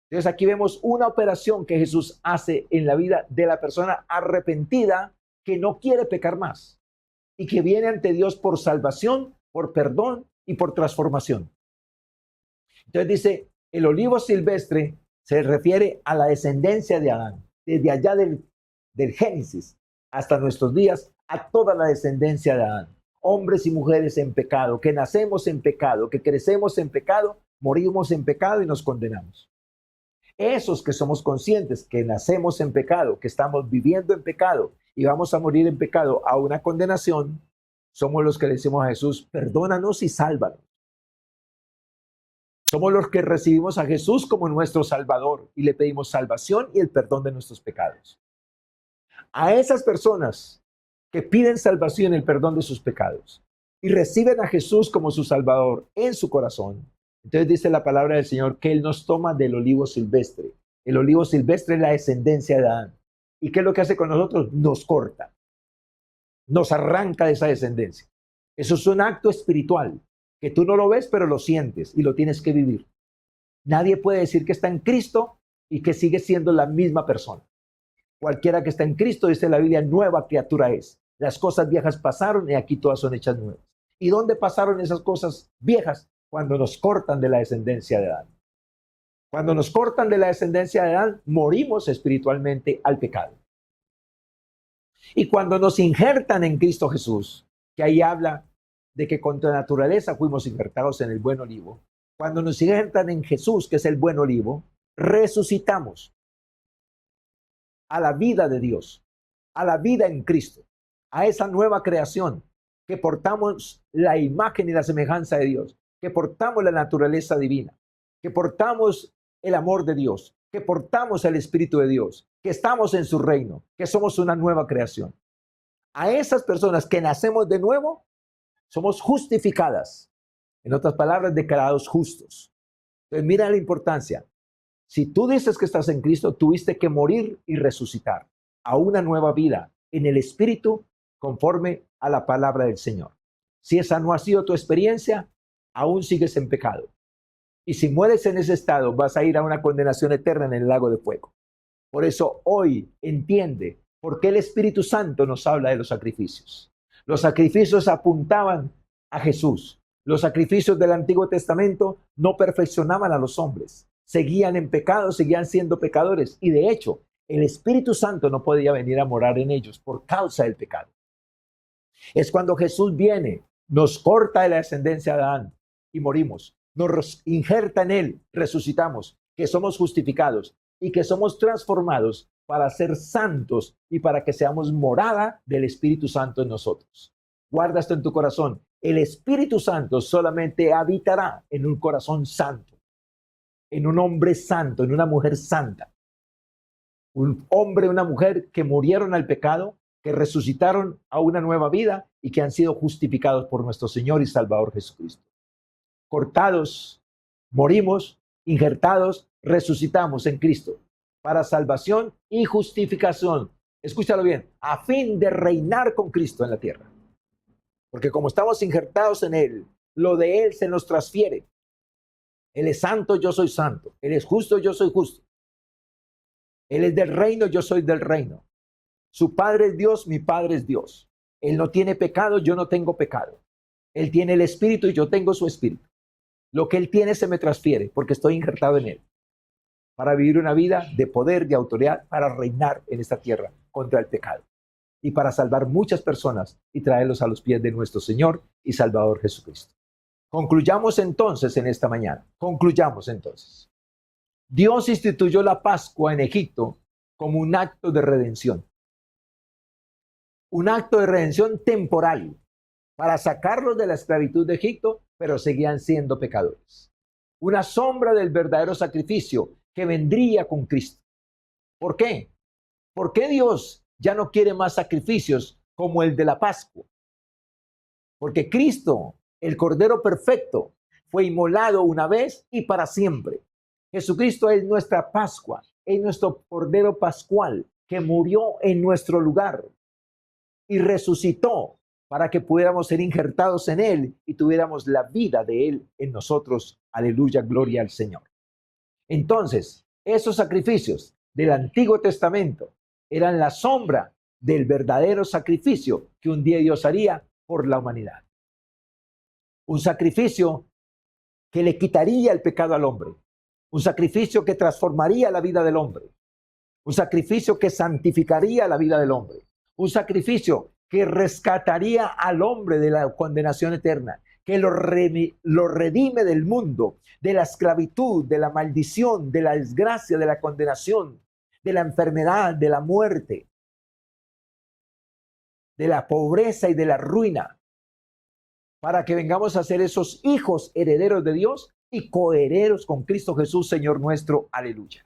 S1: Entonces aquí vemos una operación que Jesús hace en la vida de la persona arrepentida que no quiere pecar más y que viene ante Dios por salvación, por perdón y por transformación. Entonces dice, el olivo silvestre se refiere a la descendencia de Adán, desde allá del Génesis hasta nuestros días, a toda la descendencia de Adán. Hombres y mujeres en pecado, que nacemos en pecado, que crecemos en pecado, morimos en pecado y nos condenamos. Esos que somos conscientes que nacemos en pecado, que estamos viviendo en pecado y vamos a morir en pecado a una condenación, somos los que le decimos a Jesús, perdónanos y sálvanos. Somos los que recibimos a Jesús como nuestro Salvador y le pedimos salvación y el perdón de nuestros pecados. A esas personas que piden salvación y el perdón de sus pecados y reciben a Jesús como su Salvador en su corazón, entonces dice la palabra del Señor que Él nos toma del olivo silvestre. El olivo silvestre es la descendencia de Adán. ¿Y qué es lo que hace con nosotros? Nos corta, nos arranca de esa descendencia. Eso es un acto espiritual, que tú no lo ves, pero lo sientes y lo tienes que vivir. Nadie puede decir que está en Cristo y que sigue siendo la misma persona. Cualquiera que está en Cristo, dice la Biblia, nueva criatura es. Las cosas viejas pasaron y aquí todas son hechas nuevas. ¿Y dónde pasaron esas cosas viejas? Cuando nos cortan de la descendencia de Adán. Cuando nos cortan de la descendencia de Adán, morimos espiritualmente al pecado. Y cuando nos injertan en Cristo Jesús, que ahí habla de que contra naturaleza fuimos injertados en el buen olivo, cuando nos injertan en Jesús, que es el buen olivo, resucitamos a la vida de Dios, a la vida en Cristo, a esa nueva creación, que portamos la imagen y la semejanza de Dios, que portamos la naturaleza divina, que portamos el amor de Dios, que portamos el Espíritu de Dios, que estamos en su reino, que somos una nueva creación. A esas personas que nacemos de nuevo, somos justificadas. En otras palabras, declarados justos. Entonces, mira la importancia. Si tú dices que estás en Cristo, tuviste que morir y resucitar a una nueva vida en el Espíritu conforme a la palabra del Señor. Si esa no ha sido tu experiencia, aún sigues en pecado. Y si mueres en ese estado, vas a ir a una condenación eterna en el lago de fuego. Por eso hoy entiende por qué el Espíritu Santo nos habla de los sacrificios. Los sacrificios apuntaban a Jesús. Los sacrificios del Antiguo Testamento no perfeccionaban a los hombres. Seguían en pecado, seguían siendo pecadores. Y de hecho, el Espíritu Santo no podía venir a morar en ellos por causa del pecado. Es cuando Jesús viene, nos corta de la descendencia de Adán y morimos. Nos injerta en él, resucitamos, que somos justificados y que somos transformados para ser santos y para que seamos morada del Espíritu Santo en nosotros. Guarda esto en tu corazón. El Espíritu Santo solamente habitará en un corazón santo, en un hombre santo, en una mujer santa. Un hombre y una mujer que murieron al pecado, que resucitaron a una nueva vida y que han sido justificados por nuestro Señor y Salvador Jesucristo. Cortados, morimos, injertados, resucitamos en Cristo para salvación y justificación. Escúchalo bien, a fin de reinar con Cristo en la tierra. Porque como estamos injertados en Él, lo de Él se nos transfiere. Él es santo, yo soy santo. Él es justo, yo soy justo. Él es del reino, yo soy del reino. Su Padre es Dios, mi Padre es Dios. Él no tiene pecado, yo no tengo pecado. Él tiene el Espíritu y yo tengo su Espíritu. Lo que Él tiene se me transfiere porque estoy injertado en Él. Para vivir una vida de poder, de autoridad, para reinar en esta tierra contra el pecado. Y para salvar muchas personas y traerlos a los pies de nuestro Señor y Salvador Jesucristo. Concluyamos entonces en esta mañana. Concluyamos entonces. Dios instituyó la Pascua en Egipto como un acto de redención. Un acto de redención temporal para sacarlos de la esclavitud de Egipto, pero seguían siendo pecadores. Una sombra del verdadero sacrificio que vendría con Cristo. ¿Por qué? ¿Por qué Dios ya no quiere más sacrificios como el de la Pascua? Porque Cristo, el Cordero perfecto, fue inmolado una vez y para siempre. Jesucristo es nuestra Pascua, es nuestro Cordero Pascual que murió en nuestro lugar y resucitó para que pudiéramos ser injertados en Él y tuviéramos la vida de Él en nosotros. Aleluya, gloria al Señor. Entonces, esos sacrificios del Antiguo Testamento eran la sombra del verdadero sacrificio que un día Dios haría por la humanidad. Un sacrificio que le quitaría el pecado al hombre. Un sacrificio que transformaría la vida del hombre. Un sacrificio que santificaría la vida del hombre. Un sacrificio que rescataría al hombre de la condenación eterna, que lo redime del mundo, de la esclavitud, de la maldición, de la desgracia, de la condenación, de la enfermedad, de la muerte, de la pobreza y de la ruina, para que vengamos a ser esos hijos herederos de Dios y coherederos con Cristo Jesús, Señor nuestro. Aleluya.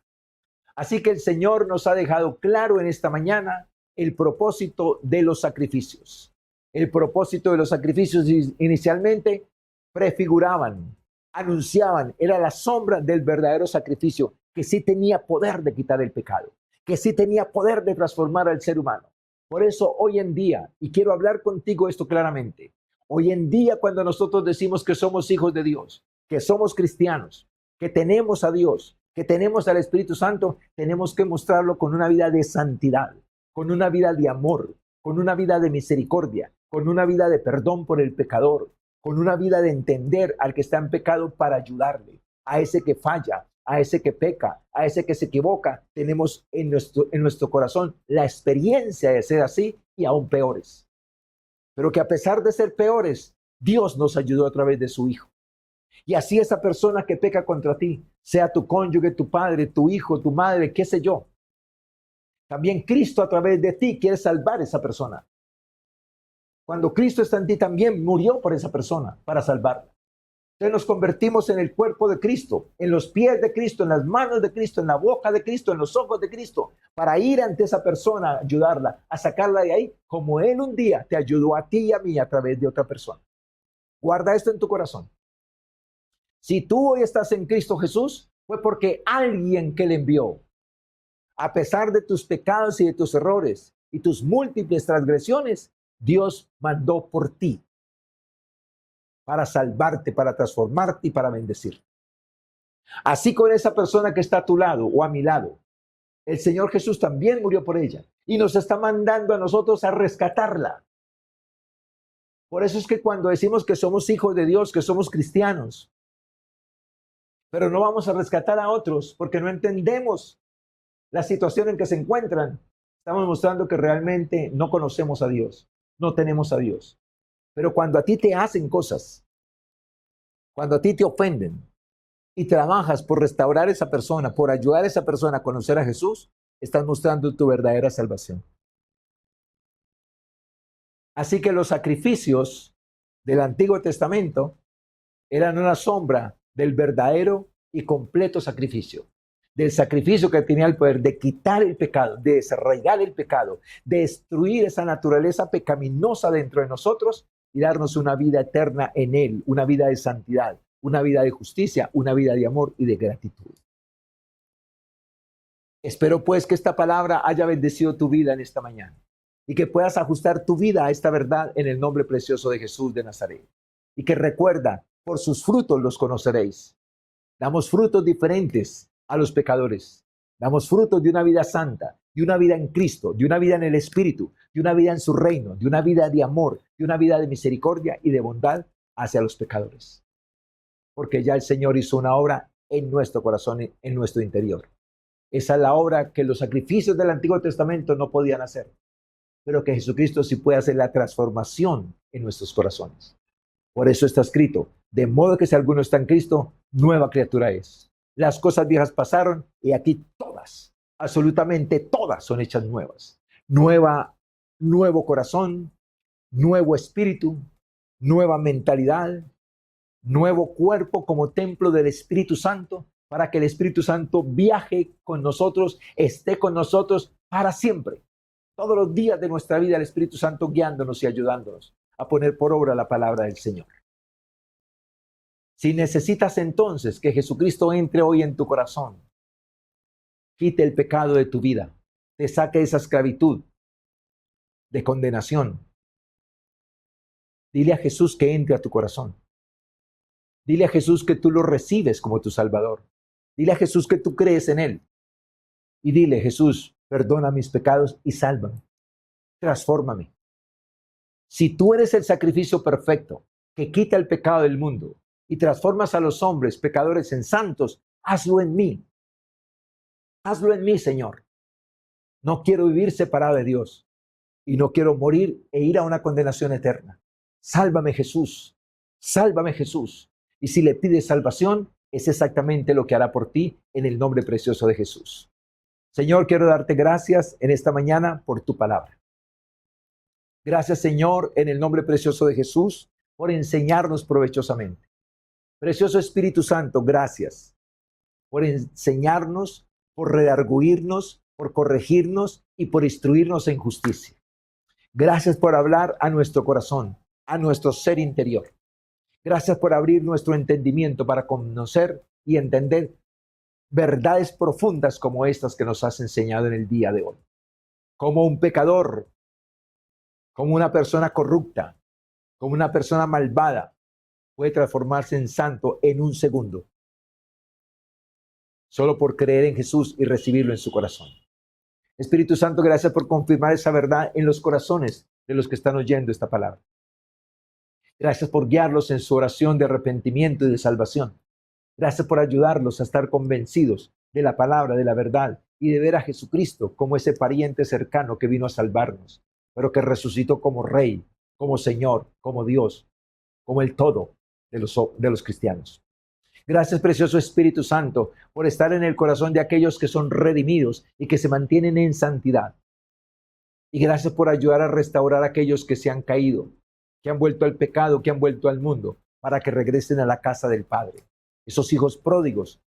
S1: Así que el Señor nos ha dejado claro en esta mañana el propósito de los sacrificios. El propósito de los sacrificios inicialmente prefiguraban, anunciaban, era la sombra del verdadero sacrificio, que sí tenía poder de quitar el pecado, que sí tenía poder de transformar al ser humano. Por eso hoy en día, y quiero hablar contigo esto claramente, hoy en día cuando nosotros decimos que somos hijos de Dios, que somos cristianos, que tenemos a Dios, que tenemos al Espíritu Santo, tenemos que mostrarlo con una vida de santidad, con una vida de amor, con una vida de misericordia, con una vida de perdón por el pecador, con una vida de entender al que está en pecado para ayudarle, a ese que falla, a ese que peca, a ese que se equivoca. Tenemos en nuestro corazón la experiencia de ser así y aún peores. Pero que a pesar de ser peores, Dios nos ayudó a través de su Hijo. Y así esa persona que peca contra ti, sea tu cónyuge, tu padre, tu hijo, tu madre, qué sé yo, también Cristo a través de ti quiere salvar a esa persona. Cuando Cristo está en ti, también murió por esa persona para salvarla. Entonces nos convertimos en el cuerpo de Cristo, en los pies de Cristo, en las manos de Cristo, en la boca de Cristo, en los ojos de Cristo, para ir ante esa persona, ayudarla, a sacarla de ahí, como Él un día te ayudó a ti y a mí a través de otra persona. Guarda esto en tu corazón. Si tú hoy estás en Cristo Jesús, fue porque alguien que le envió, a pesar de tus pecados y de tus errores y tus múltiples transgresiones, Dios mandó por ti para salvarte, para transformarte y para bendecirte. Así con esa persona que está a tu lado o a mi lado, el Señor Jesús también murió por ella y nos está mandando a nosotros a rescatarla. Por eso es que cuando decimos que somos hijos de Dios, que somos cristianos, pero no vamos a rescatar a otros porque no entendemos la situación en que se encuentran, estamos mostrando que realmente no conocemos a Dios, no tenemos a Dios. Pero cuando a ti te hacen cosas, cuando a ti te ofenden y trabajas por restaurar a esa persona, por ayudar a esa persona a conocer a Jesús, estás mostrando tu verdadera salvación. Así que los sacrificios del Antiguo Testamento eran una sombra del verdadero y completo sacrificio. Del sacrificio que tenía el poder de quitar el pecado, de desarraigar el pecado, de destruir esa naturaleza pecaminosa dentro de nosotros y darnos una vida eterna en Él, una vida de santidad, una vida de justicia, una vida de amor y de gratitud. Espero pues que esta palabra haya bendecido tu vida en esta mañana y que puedas ajustar tu vida a esta verdad en el nombre precioso de Jesús de Nazaret. Y que recuerda, por sus frutos los conoceréis. Damos frutos diferentes a los pecadores. Damos frutos de una vida santa, de una vida en Cristo, de una vida en el Espíritu, de una vida en su reino, de una vida de amor, de una vida de misericordia y de bondad hacia los pecadores. Porque ya el Señor hizo una obra en nuestro corazón, en nuestro interior. Esa es la obra que los sacrificios del Antiguo Testamento no podían hacer, pero que Jesucristo sí puede hacer la transformación en nuestros corazones. Por eso está escrito, de modo que si alguno está en Cristo, nueva criatura es. Las cosas viejas pasaron y aquí todas, absolutamente todas son hechas nuevas. Nuevo corazón, nuevo espíritu, nueva mentalidad, nuevo cuerpo como templo del Espíritu Santo, para que el Espíritu Santo viaje con nosotros, esté con nosotros para siempre. Todos los días de nuestra vida, el Espíritu Santo guiándonos y ayudándonos a poner por obra la palabra del Señor. Si necesitas entonces que Jesucristo entre hoy en tu corazón, quite el pecado de tu vida, te saque de esa esclavitud de condenación, dile a Jesús que entre a tu corazón. Dile a Jesús que tú lo recibes como tu Salvador. Dile a Jesús que tú crees en Él. Y dile, Jesús, perdona mis pecados y sálvame. Transfórmame. Si tú eres el sacrificio perfecto que quita el pecado del mundo y transformas a los hombres pecadores en santos, hazlo en mí. Hazlo en mí, Señor. No quiero vivir separado de Dios y no quiero morir e ir a una condenación eterna. Sálvame, Jesús. Sálvame, Jesús. Y si le pides salvación, es exactamente lo que hará por ti en el nombre precioso de Jesús. Señor, quiero darte gracias en esta mañana por tu palabra. Gracias, Señor, en el nombre precioso de Jesús, por enseñarnos provechosamente. Precioso Espíritu Santo, gracias por enseñarnos, por redarguirnos, por corregirnos y por instruirnos en justicia. Gracias por hablar a nuestro corazón, a nuestro ser interior. Gracias por abrir nuestro entendimiento para conocer y entender verdades profundas como estas que nos has enseñado en el día de hoy. Como un pecador, como una persona corrupta, como una persona malvada, puede transformarse en santo en un segundo, solo por creer en Jesús y recibirlo en su corazón. Espíritu Santo, gracias por confirmar esa verdad en los corazones de los que están oyendo esta palabra. Gracias por guiarlos en su oración de arrepentimiento y de salvación. Gracias por ayudarlos a estar convencidos de la palabra, de la verdad y de ver a Jesucristo como ese pariente cercano que vino a salvarnos, pero que resucitó como Rey, como Señor, como Dios, como el todo de los cristianos. Gracias, precioso Espíritu Santo, por estar en el corazón de aquellos que son redimidos y que se mantienen en santidad. Y gracias por ayudar a restaurar a aquellos que se han caído, que han vuelto al pecado, que han vuelto al mundo, para que regresen a la casa del Padre. Esos hijos pródigos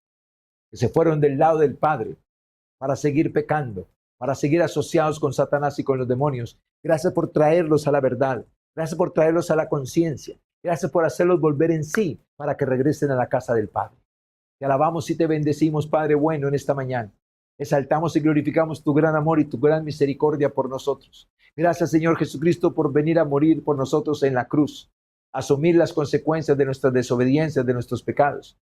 S1: que se fueron del lado del Padre para seguir pecando, para seguir asociados con Satanás y con los demonios. Gracias por traerlos a la verdad. Gracias por traerlos a la conciencia. Gracias por hacerlos volver en sí para que regresen a la casa del Padre. Te alabamos y te bendecimos, Padre bueno, en esta mañana. Exaltamos y glorificamos tu gran amor y tu gran misericordia por nosotros. Gracias, Señor Jesucristo, por venir a morir por nosotros en la cruz, asumir las consecuencias de nuestras desobediencias, de nuestros pecados,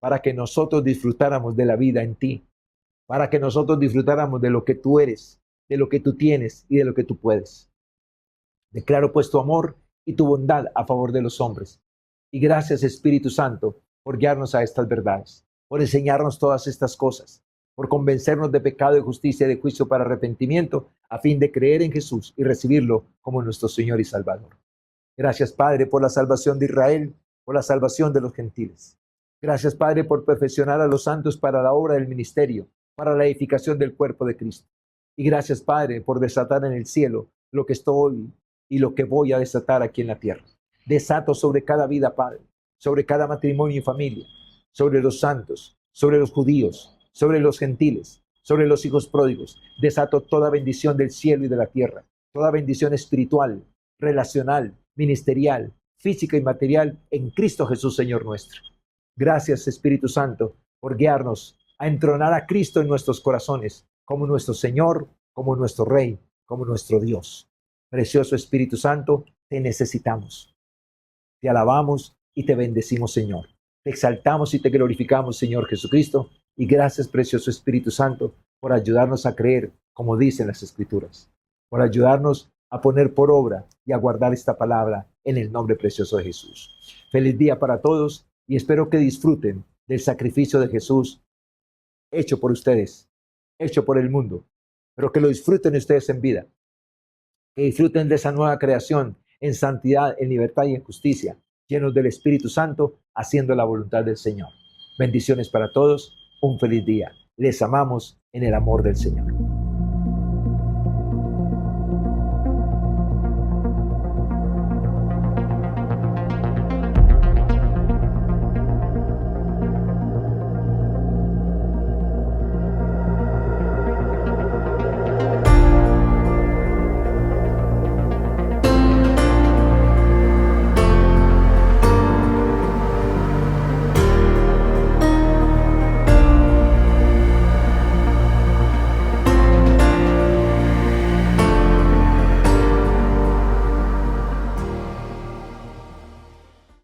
S1: para que nosotros disfrutáramos de la vida en ti, para que nosotros disfrutáramos de lo que tú eres, de lo que tú tienes y de lo que tú puedes. Declaro pues tu amor y tu bondad a favor de los hombres. Y gracias, Espíritu Santo, por guiarnos a estas verdades, por enseñarnos todas estas cosas, por convencernos de pecado, de justicia y de juicio para arrepentimiento, a fin de creer en Jesús y recibirlo como nuestro Señor y Salvador. Gracias, Padre, por la salvación de Israel, por la salvación de los gentiles. Gracias, Padre, por perfeccionar a los santos para la obra del ministerio, para la edificación del cuerpo de Cristo. Y gracias, Padre, por desatar en el cielo lo que estoy y lo que voy a desatar aquí en la tierra. Desato sobre cada vida, Padre, sobre cada matrimonio y familia, sobre los santos, sobre los judíos, sobre los gentiles, sobre los hijos pródigos. Desato toda bendición del cielo y de la tierra, toda bendición espiritual, relacional, ministerial, física y material en Cristo Jesús, Señor nuestro. Gracias, Espíritu Santo, por guiarnos a entronar a Cristo en nuestros corazones, como nuestro Señor, como nuestro Rey, como nuestro Dios. Precioso Espíritu Santo, te necesitamos. Te alabamos y te bendecimos, Señor. Te exaltamos y te glorificamos, Señor Jesucristo. Y gracias, precioso Espíritu Santo, por ayudarnos a creer, como dicen las Escrituras, por ayudarnos a poner por obra y a guardar esta palabra en el nombre precioso de Jesús. Feliz día para todos y espero que disfruten del sacrificio de Jesús hecho por ustedes, hecho por el mundo, pero que lo disfruten ustedes en vida, que disfruten de esa nueva creación en santidad, en libertad y en justicia, llenos del Espíritu Santo, haciendo la voluntad del Señor. Bendiciones para todos, un feliz día. Les amamos en el amor del Señor.